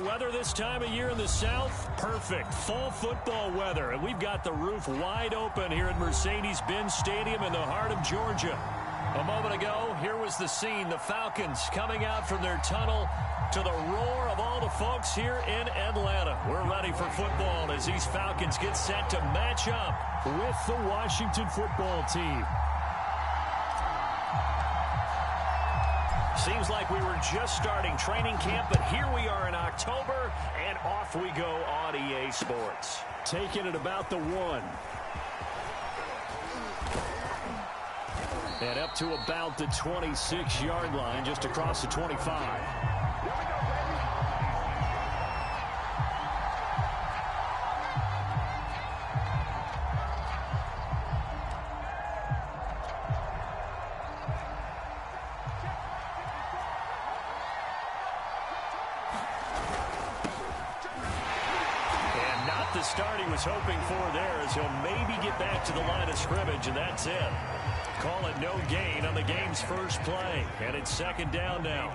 weather this time of year in the South? Perfect. Fall football weather. And we've got the roof wide open here at Mercedes-Benz Stadium in the heart of Georgia. A moment ago, here was the scene. The Falcons coming out from their tunnel to the roar of all the folks here in Atlanta. We're ready for football as these Falcons get set to match up with the Washington football team. Seems like we were just starting training camp, but here we are in October, and off we go on EA Sports. Taking it about the 1. And up to about the 26-yard line, just across the 25. Start he was hoping for there as he'll maybe get back to the line of scrimmage, and that's it. Call it no gain on the game's first play, and it's second down now.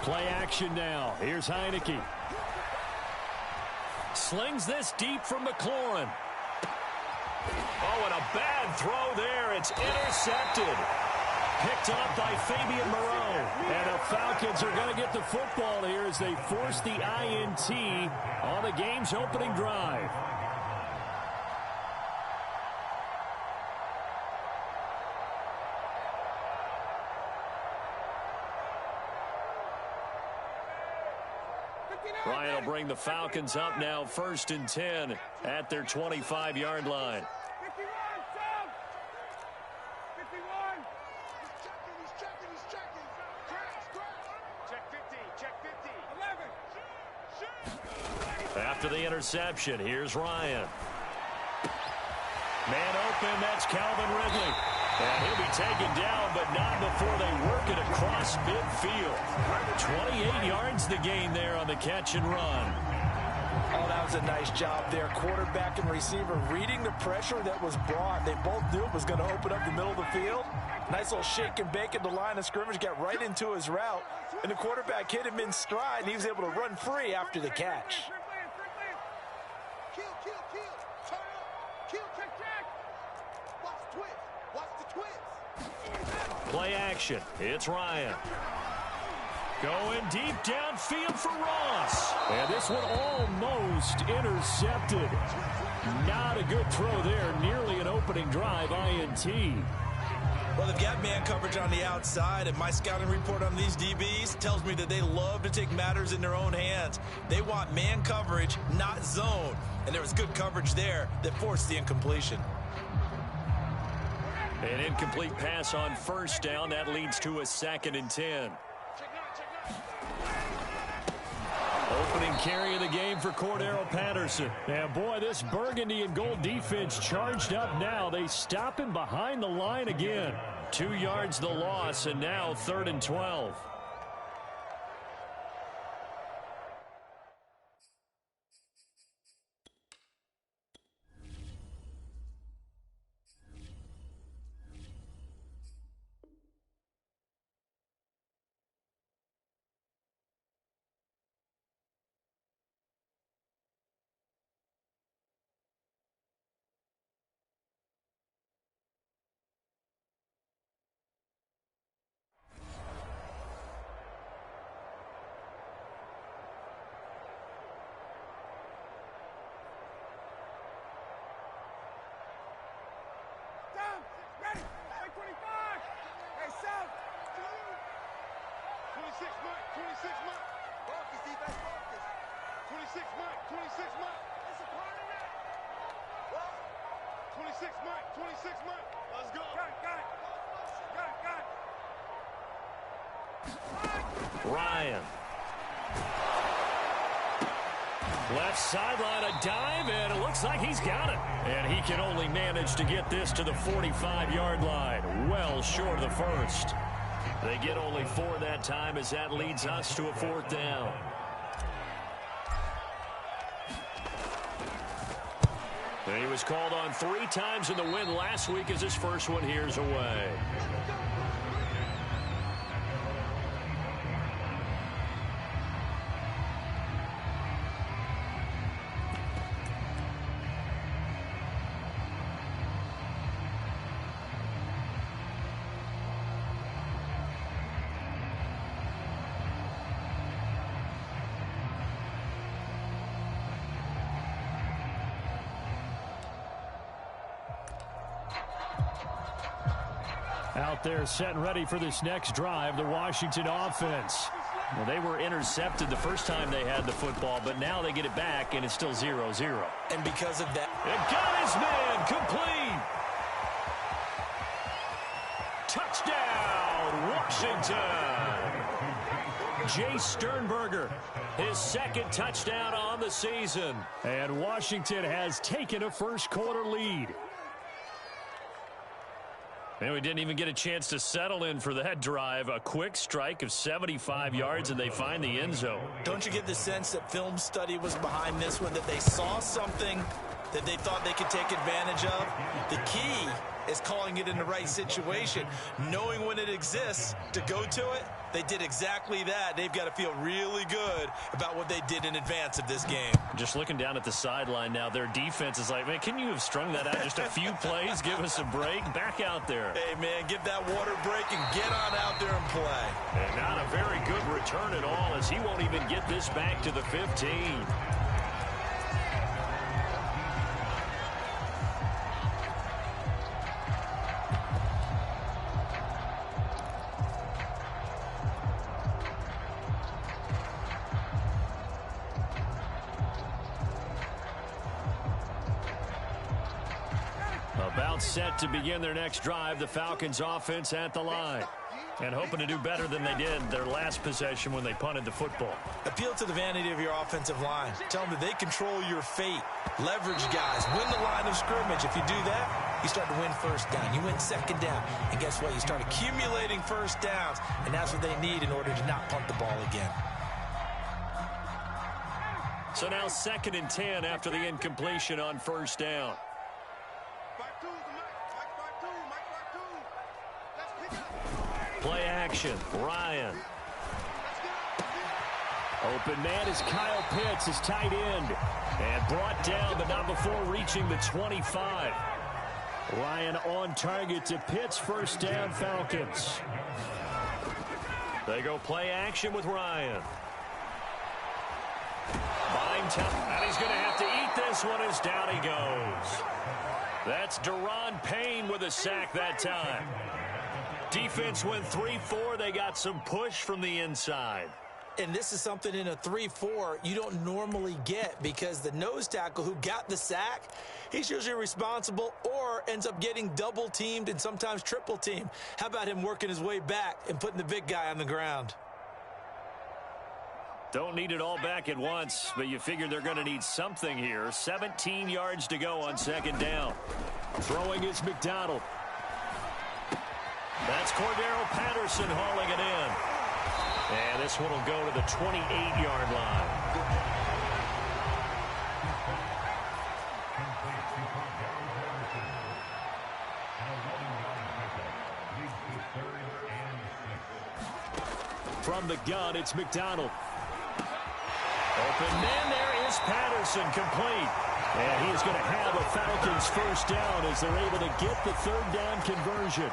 Play action now. Here's Heineke. Slings this deep from McLaurin. Oh, and a bad throw there. It's intercepted. Picked up by Fabian Moreau. And the Falcons are going to get the football here as they force the INT on the game's opening drive. Ryan will bring the Falcons up now, 1st and 10 at their 25-yard line. After the interception, here's Ryan. Man open, that's Calvin Ridley. And he'll be taken down, but not before they work it across midfield. 28 yards the gain there on the catch and run. Oh, that was a nice job there. Quarterback and receiver reading the pressure that was brought. They both knew it was going to open up the middle of the field. Nice little shake and bake at the line of scrimmage, got right into his route. And the quarterback hit him in stride, and he was able to run free after the catch. Play action. It's Ryan. Going deep downfield for Ross. And this one almost intercepted. Not a good throw there. Nearly an opening drive INT. Well, they've got man coverage on the outside, and my scouting report on these DBs tells me that they love to take matters in their own hands. They want man coverage, not zone. And there was good coverage there that forced the incompletion. An incomplete pass on 1st down. That leads to a 2nd and 10. Opening carry of the game for Cordero Patterson. And boy, this burgundy and gold defense charged up now. They stop him behind the line again. 2 yards the loss, and now 3rd and 12. Ryan. Left sideline, a dive, and it looks like he's got it. And he can only manage to get this to the 45-yard line, well short of the first. They get only 4 that time as that leads us to a 4th down. And he was called on 3 times in the win last week as his first one here's away. Out there set and ready for this next drive, the Washington offense. Well, they were intercepted the first time they had the football, but now they get it back, and it's still 0-0. And because of that, it got his man complete. Touchdown, Washington. Jay Sternberger, his second touchdown on the season. And Washington has taken a first-quarter lead. And we didn't even get a chance to settle in for that drive. A quick strike of 75 yards, and they find the end zone. Don't you get the sense that film study was behind this one, that they saw something that they thought they could take advantage of? The key is calling it in the right situation, knowing when it exists to go to it. They did exactly that. They've got to feel really good about what they did in advance of this game. Just looking down at the sideline now, their defense is like, man, can you have strung that out just a few plays? Give us a break. Back out there. Hey, man, give that water break and get on out there and play. And not a very good return at all, as he won't even get this back to the 15. About set to begin their next drive, the Falcons offense at the line. And hoping to do better than they did their last possession when they punted the football. Appeal to the vanity of your offensive line. Tell them that they control your fate. Leverage guys. Win the line of scrimmage. If you do that, you start to win first down. You win second down. And guess what? You start accumulating first downs. And that's what they need in order to not punt the ball again. So now 2nd and 10 after the incompletion on first down. Play action, Ryan. Open man is Kyle Pitts, his tight end. And brought down, but not before reaching the 25. Ryan on target to Pitts, first down, Falcons. They go play action with Ryan. Buying time, and he's going to have to eat this one as down he goes. That's Deron Payne with a sack that time. Defense went 3-4. They got some push from the inside. And this is something in a 3-4 you don't normally get, because the nose tackle who got the sack, he's usually responsible or ends up getting double teamed and sometimes triple teamed. How about him working his way back and putting the big guy on the ground? Don't need it all back at once, but you figure they're going to need something here. 17 yards to go on second down. Throwing is McDonald. That's Cordero Patterson hauling it in. And this one will go to the 28-yard line. From the gun, it's McDonald. Open man, there is Patterson, complete. And he is going to have a Falcons first down as they're able to get the third down conversion.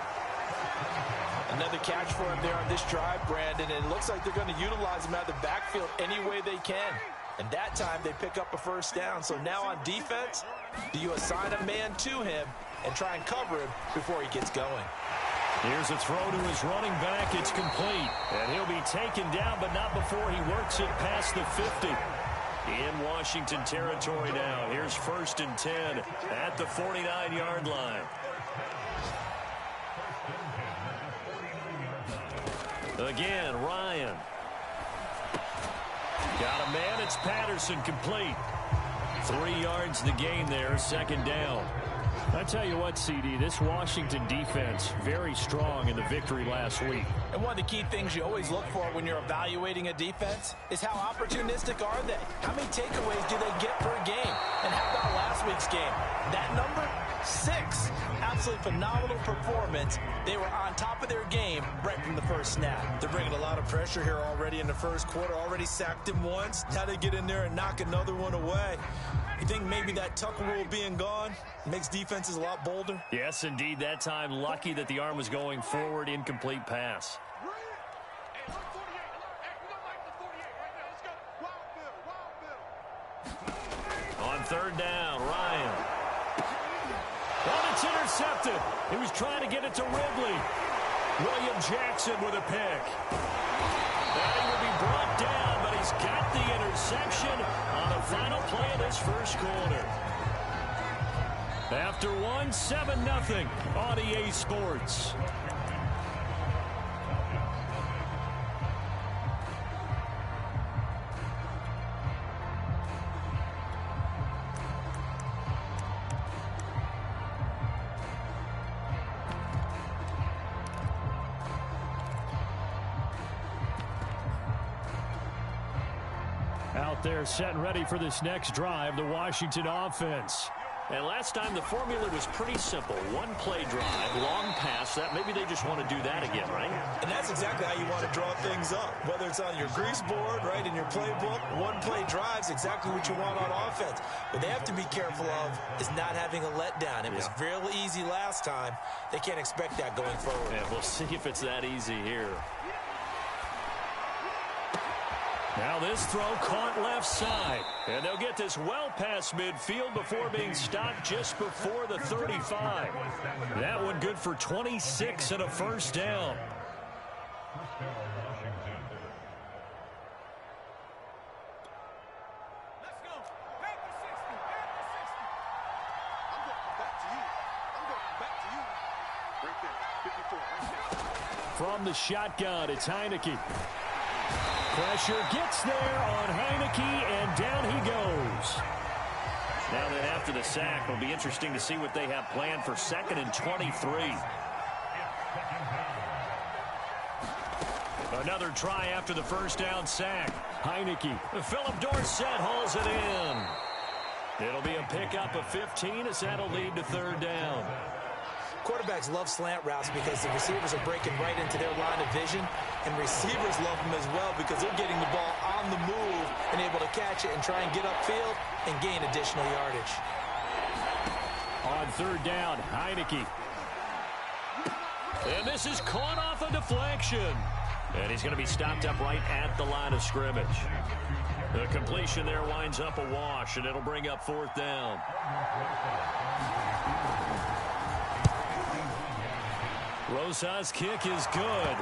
Another catch for him there on this drive, Brandon, and it looks like they're going to utilize him out of the backfield any way they can. And that time they pick up a first down. So now on defense, do you assign a man to him and try and cover him before he gets going? Here's a throw to his running back. It's complete. And he'll be taken down, but not before he works it past the 50. In Washington territory now. Here's 1st and 10 at the 49-yard line. Again, Ryan. Got a man. It's Patterson, complete. 3 yards the gain there, second down. I tell you what, CD, this Washington defense, very strong in the victory last week. And one of the key things you always look for when you're evaluating a defense is how opportunistic are they? How many takeaways do they get per game? And how about last week's game? That number, 6. Absolutely phenomenal performance. They were on top of their game right from the first snap. They're bringing a lot of pressure here already in the first quarter. Already sacked him once. Now they get in there and knock another one away. You think maybe that Tucker rule being gone makes defenses a lot bolder? Yes, indeed. That time, lucky that the arm was going forward, incomplete pass. On third down, Ryan. Oh, it's intercepted. He was trying to get it to Ridley. William Jackson with a pick. And he will be brought down, but he's got the interception on the final play of this first quarter. After 7-0 on EA Sports. Out there set and ready for this next drive, the Washington offense. And last time the formula was pretty simple. One play drive, long pass. That maybe they just want to do that again, right? And that's exactly how you want to draw things up. Whether it's on your grease board, right, in your playbook, one play drive's exactly what you want on offense. What they have to be careful of is not having a letdown. It was real easy last time. They can't expect that going forward. Yeah, we'll see if it's that easy here. Now this throw caught left side. And they'll get this well past midfield before being stopped just before the 35. That one good for 26 and a first down. Let's go. Back to 60. Back to 60. I'm going back to you. I'm going back to you. Right there. 54. Right there. From the shotgun, it's Heineke. Pressure gets there on Heineke, and down he goes. Now then, after the sack, it'll be interesting to see what they have planned for 2nd and 23. Another try after the first down sack. Heineke. Philip Dorsett hauls it in. It'll be a pickup of 15 as that'll lead to 3rd down. Quarterbacks love slant routes because the receivers are breaking right into their line of vision, and receivers love them as well because they're getting the ball on the move and able to catch it and try and get upfield and gain additional yardage. On 3rd down, Heineke. And this is caught off a deflection. And he's going to be stopped up right at the line of scrimmage. The completion there winds up a wash, and it'll bring up 4th down. Rosas' kick is good.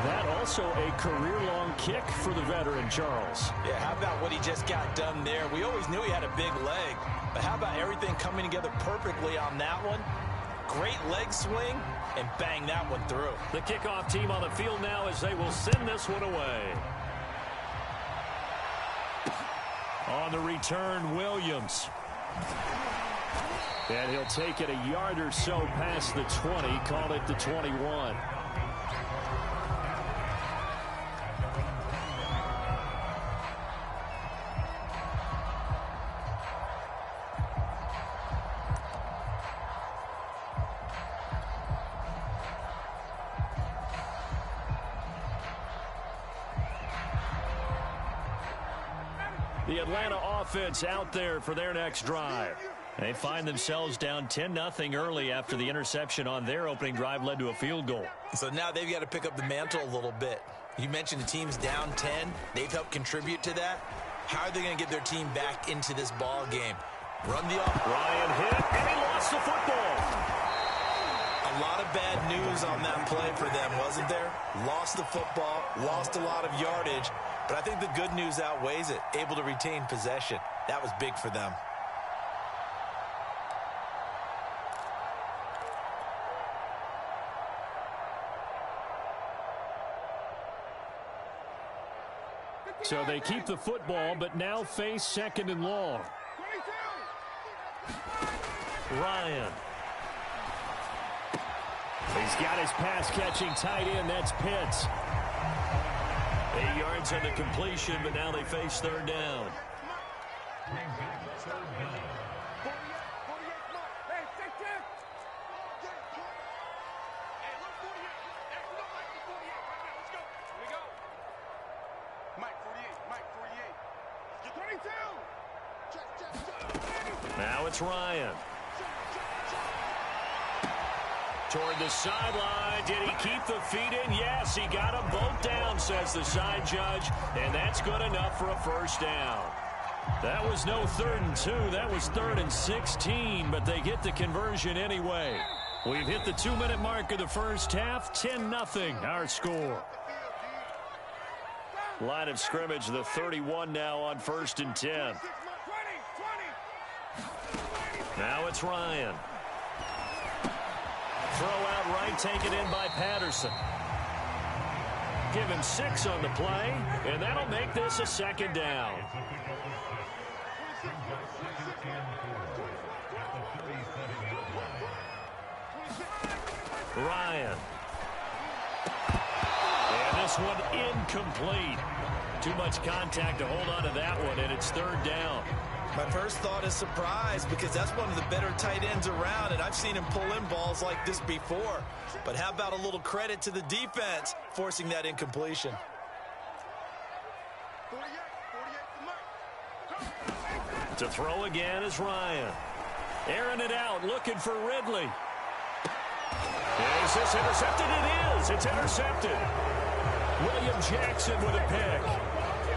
That also a career-long kick for the veteran, Charles. Yeah, how about what he just got done there? We always knew he had a big leg, but how about everything coming together perfectly on that one? Great leg swing, and bang that one through. The kickoff team on the field now as they will send this one away. On the return, Williams. And he'll take it a yard or so past the 20, call it the 21. The Atlanta offense out there for their next drive. They find themselves down 10-0 early after the interception on their opening drive led to a field goal. So now they've got to pick up the mantle a little bit. You mentioned the team's down 10. They've helped contribute to that. How are they going to get their team back into this ball game? Run the up. Ryan hit, and he lost the football. A lot of bad news on that play for them, wasn't there? Lost the football, lost a lot of yardage, but I think the good news outweighs it. Able to retain possession. That was big for them. So they keep the football, but now face 2nd and long. Ryan. He's got his pass-catching tight end. That's Pitts. 8 yards on the completion, but now they face 3rd down. Now it's Ryan. Toward the sideline. Did he keep the feet in? Yes, he got them both down, says the side judge. And that's good enough for a first down. That was no 3rd and 2. That was 3rd and 16, but they get the conversion anyway. We've hit the 2-minute mark of the first half. 10-0 our score. Line of scrimmage, the 31 now on 1st and 10. Now it's Ryan. Throw out right, taken in by Patterson. Give him 6 on the play, and that'll make this a 2nd down. Ryan. And this one incomplete. Too much contact to hold on to that one, and it's 3rd down. My first thought is surprise because that's one of the better tight ends around, and I've seen him pull in balls like this before. But how about a little credit to the defense forcing that incompletion? To throw again is Ryan. Airing it out, looking for Ridley. Is this intercepted? It is. It's intercepted. William Jackson with a pick.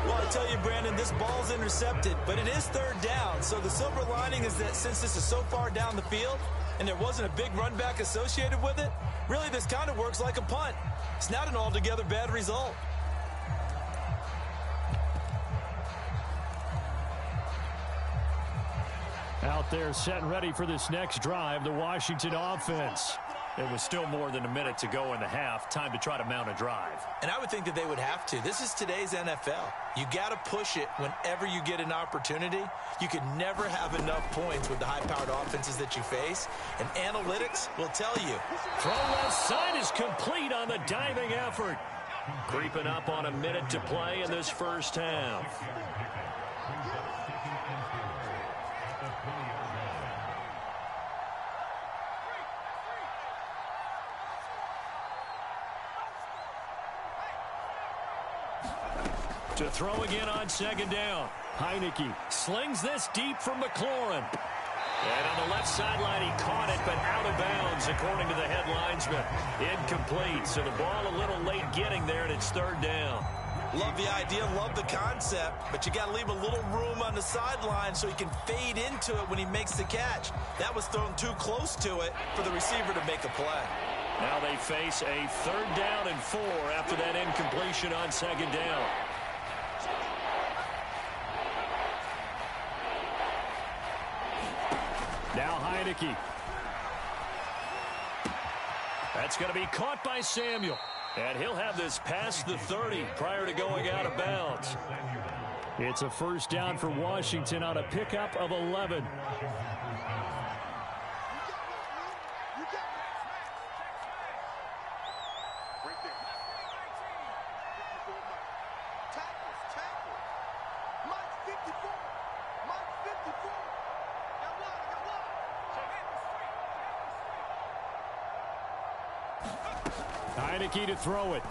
Well, I tell you, Brandon, this ball's intercepted, but it is 3rd down. So the silver lining is that since this is so far down the field and there wasn't a big run back associated with it, really this kind of works like a punt. It's not an altogether bad result. Out there set and ready for this next drive, the Washington offense. It was still more than a minute to go in the half. Time to try to mount a drive. And I would think that they would have to. This is today's NFL. You got to push it whenever you get an opportunity. You can never have enough points with the high-powered offenses that you face. And analytics will tell you. Throw left side is complete on the diving effort. Creeping up on a minute to play in this first half. To throw again on 2nd down. Heineke slings this deep from McLaurin. And on the left sideline, he caught it, but out of bounds, according to the head linesman. Incomplete, so the ball a little late getting there, and it's 3rd down. Love the idea, love the concept, but you got to leave a little room on the sideline so he can fade into it when he makes the catch. That was thrown too close to it for the receiver to make a play. Now they face a 3rd down and 4 after that incompletion on 2nd down. Now Heineke. That's going to be caught by Samuel. And he'll have this past the 30 prior to going out of bounds. It's a 1st down for Washington on a pickup of 11. Heineke to throw it.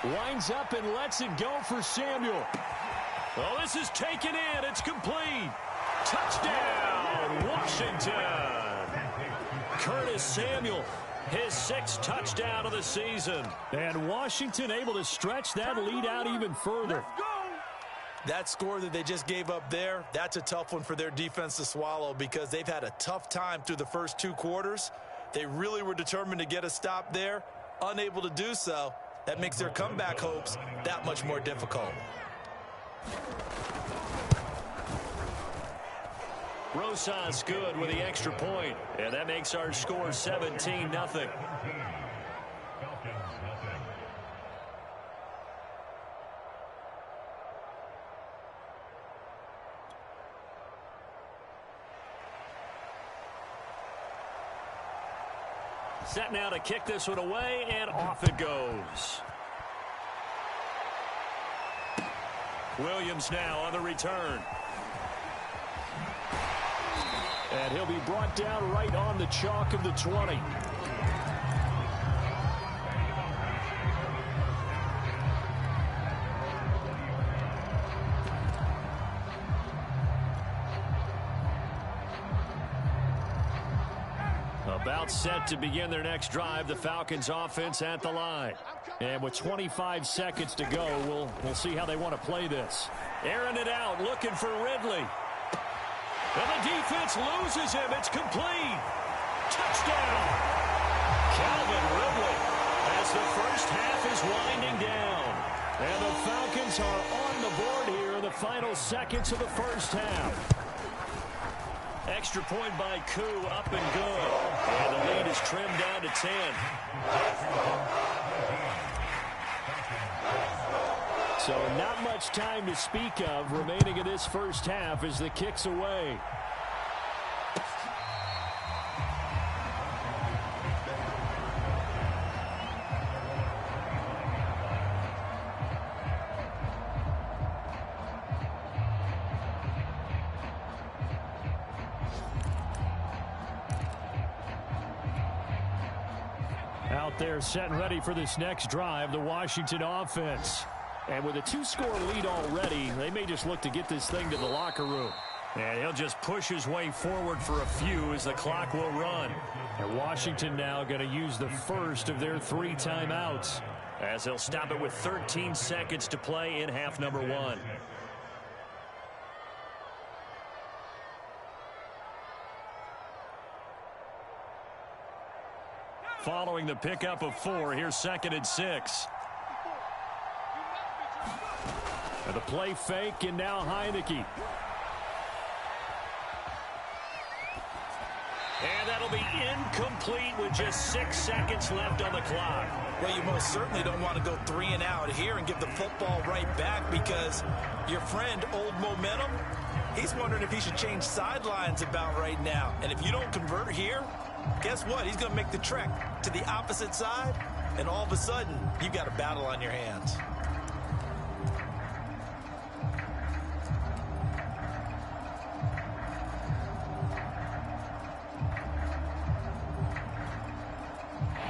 Winds up and lets it go for Samuel. Oh, this is taken in. It's complete. Touchdown, Washington. Curtis Samuel, his 6th touchdown of the season. And Washington able to stretch that lead out even further. That score that they just gave up there, that's a tough one for their defense to swallow because they've had a tough time through the first 2 quarters. They really were determined to get a stop there, unable to do so. That makes their comeback hopes that much more difficult. Rosas good with the extra point, and that makes our score 17-0. Set now to kick this one away, and off it goes. Williams now on the return. And he'll be brought down right on the chalk of the 20. About set to begin their next drive, the Falcons offense at the line. And with 25 seconds to go, we'll see how they want to play this. Airing it out, looking for Ridley. And the defense loses him. It's complete. Touchdown. Calvin Ridley as the first half is winding down. And the Falcons are on the board here in the final seconds of the first half. Extra point by Koo, up and good. And the lead is trimmed down to 10. So not much time to speak of remaining in this first half as the kick's away. Out there set and ready for this next drive, the Washington offense. And with a 2-score lead already, they may just look to get this thing to the locker room. And he'll just push his way forward for a few as the clock will run. And Washington now going to use the first of their 3 timeouts, as they'll stop it with 13 seconds to play in half number 1. Following the pickup of 4, here's 2nd and 6. And the play fake, and now Heineke. And that'll be incomplete with just 6 seconds left on the clock. Well, you most certainly don't want to go 3 and out here and give the football right back, because your friend, Old Momentum, he's wondering if he should change sidelines about right now. And if you don't convert here, guess what? He's going to make the trek to the opposite side, and all of a sudden, you've got a battle on your hands.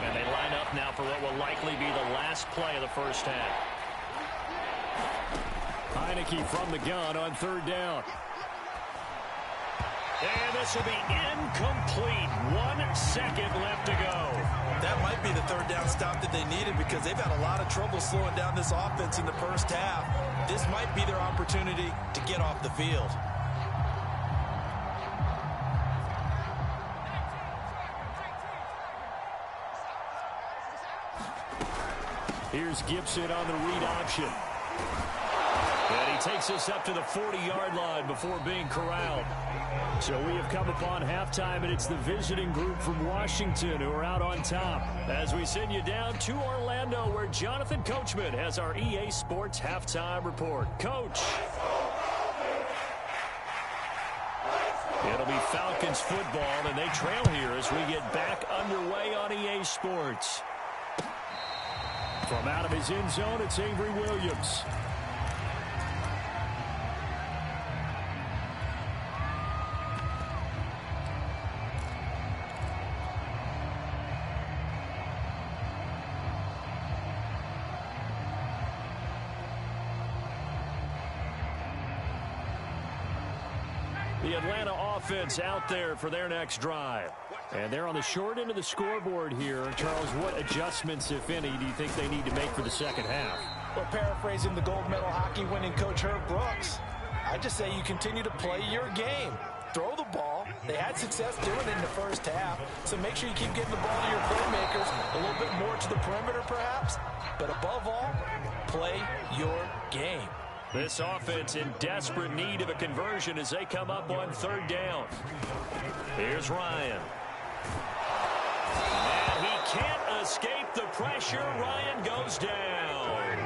And they line up now for what will likely be the last play of the first half. Heineke from the gun on 3rd down. And this will be incomplete. 1 second left to go. That might be the 3rd down stop that they needed, because they've had a lot of trouble slowing down this offense in the first half. This might be their opportunity to get off the field. Here's Gibson on the read option. And he takes us up to the 40-yard line before being corralled. So we have come upon halftime, and it's the visiting group from Washington who are out on top. As we send you down to Orlando, where Jonathan Coachman has our EA Sports halftime report. Coach. It'll be Falcons football, and they trail here as we get back underway on EA Sports. From out of his end zone, it's Avery Williams. The Atlanta offense out there for their next drive. And they're on the short end of the scoreboard here. Charles, what adjustments, if any, do you think they need to make for the second half? Well, paraphrasing the gold medal hockey winning coach Herb Brooks, I just say you continue to play your game. Throw the ball. They had success doing it in the first half, so make sure you keep getting the ball to your playmakers, a little bit more to the perimeter perhaps, but above all, play your game. This offense in desperate need of a conversion as they come up on 3rd down. Here's Ryan. And he can't escape the pressure. Ryan goes down.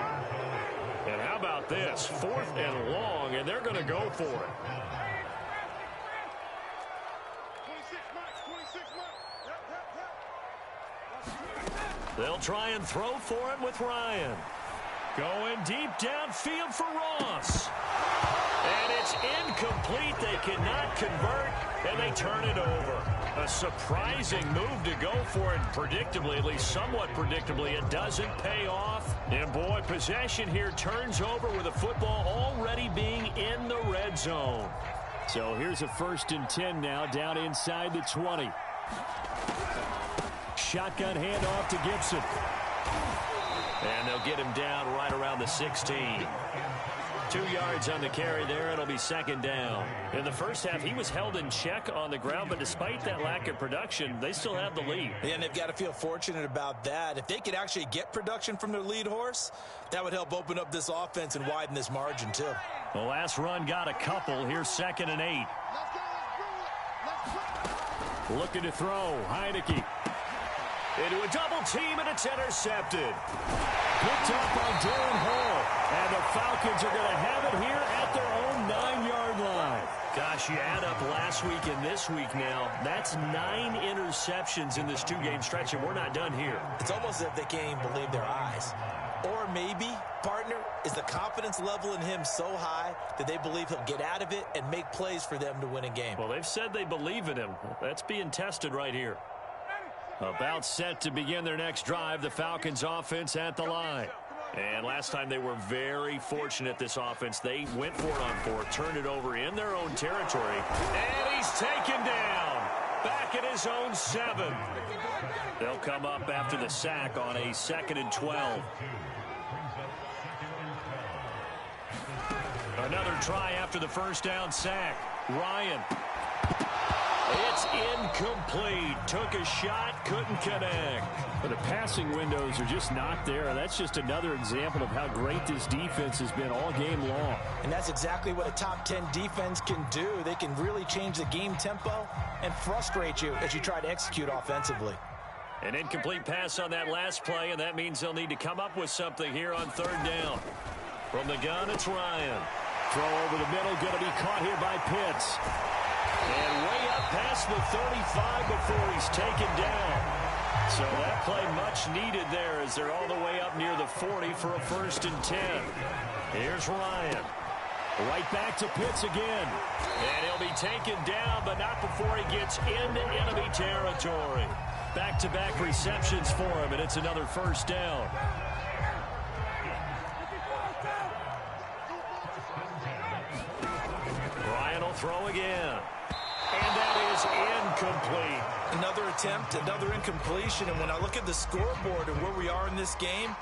And how about this? 4th and long, and they're going to go for it. 26 They'll try and throw for it with Ryan. Going deep downfield for Ross. And it's incomplete. They cannot convert, and they turn it over. A surprising move to go for it. Predictably, at least somewhat predictably, it doesn't pay off. And boy, possession here turns over with the football already being in the red zone. So here's a 1st and 10 now, down inside the 20. Shotgun handoff to Gibson. And they'll get him down right around the 16. 2 yards on the carry there. It'll be second down. In the first half, he was held in check on the ground, but despite that lack of production, they still have the lead. And they've got to feel fortunate about that. If they could actually get production from their lead horse, that would help open up this offense and widen this margin too. The last run got a couple. Here's 2nd and 8. Looking to throw. Heineke. Into a double team, and it's intercepted. Picked up on Darren Hall. And the Falcons are going to have it here at their own 9-yard line. Gosh, you add up last week and this week now. That's 9 interceptions in this 2-game stretch, and we're not done here. It's almost as if they can't even believe their eyes. Or maybe, partner, is the confidence level in him so high that they believe he'll get out of it and make plays for them to win a game. Well, they've said they believe in him. That's being tested right here. About set to begin their next drive, the Falcons offense at the line. And last time they were very fortunate, this offense. They went for it on 4, turned it over in their own territory. And he's taken down. Back at his own 7. They'll come up after the sack on a 2nd and 12. Another try after the first down sack. Ryan. It's incomplete. Took a shot, couldn't connect. But the passing windows are just not there. That's just another example of how great this defense has been all game long. And that's exactly what a top 10 defense can do. They can really change the game tempo and frustrate you as you try to execute offensively. An incomplete pass on that last play, and that means they'll need to come up with something here on 3rd down. From the gun, it's Ryan. Throw over the middle, going to be caught here by Pitts. And way up past the 35 before he's taken down. So that play much needed there as they're all the way up near the 40 for a 1st and 10. Here's Ryan. Right back to Pitts again. And he'll be taken down, but not before he gets into enemy territory. Back-to-back receptions for him, and it's another 1st down. Ryan will throw again. And that is incomplete. Another attempt, another incompletion. And when I look at the scoreboard and where we are in this game,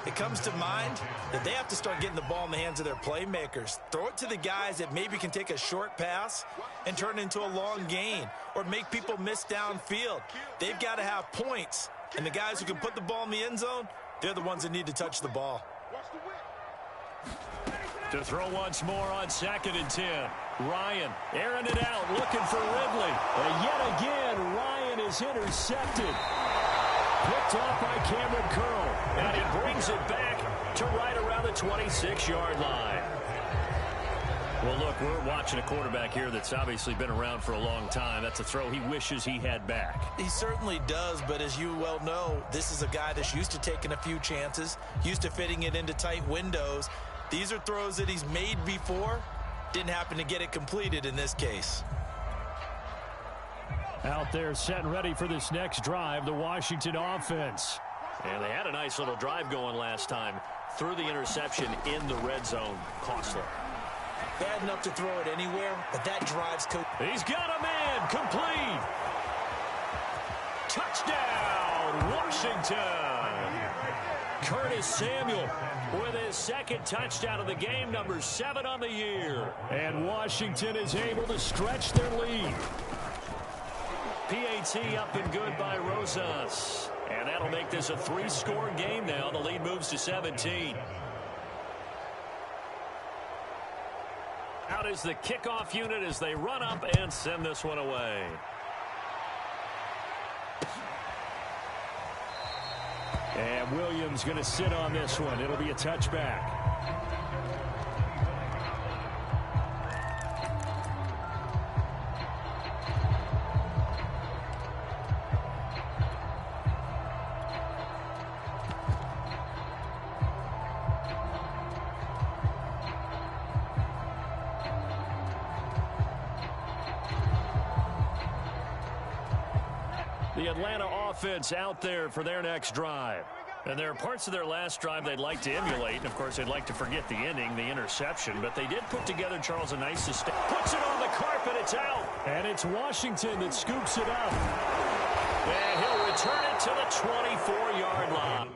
it comes to mind that they have to start getting the ball in the hands of their playmakers. Throw it to the guys that maybe can take a short pass and turn it into a long gain or make people miss downfield. They've got to have points. And the guys who can put the ball in the end zone, they're the ones that need to touch the ball. To throw once more on 2nd and 10. Ryan airing it out, looking for Ridley. And yet again, Ryan is intercepted. Picked off by Cameron Curl. And he brings it back to right around the 26-yard line. Well, look, we're watching a quarterback here that's obviously been around for a long time. That's a throw he wishes he had back. He certainly does, but as you well know, this is a guy that's used to taking a few chances, used to fitting it into tight windows. These are throws that he's made before. Didn't happen to get it completed in this case. Out there set and ready for this next drive, the Washington offense. And they had a nice little drive going last time. Threw the interception in the red zone. Costly. Bad enough to throw it anywhere, but that drives coach. He's got a man. Complete. Touchdown, Washington. Curtis Samuel with his 2nd touchdown of the game, number 7 on the year. And Washington is able to stretch their lead. PAT up and good by Rosas. And that'll make this a 3-score game now. The lead moves to 17. Out is the kickoff unit as they run up and send this one away. And Williams going to sit on this one. It'll be a touchback. The Atlanta offense out there for their next drive. And there are parts of their last drive they'd like to emulate. And, of course, they'd like to forget the ending, the interception. But they did put together, Charles, a nice sustain. Puts it on the carpet. It's out. And it's Washington that scoops it up. And he'll return it to the 24-yard line.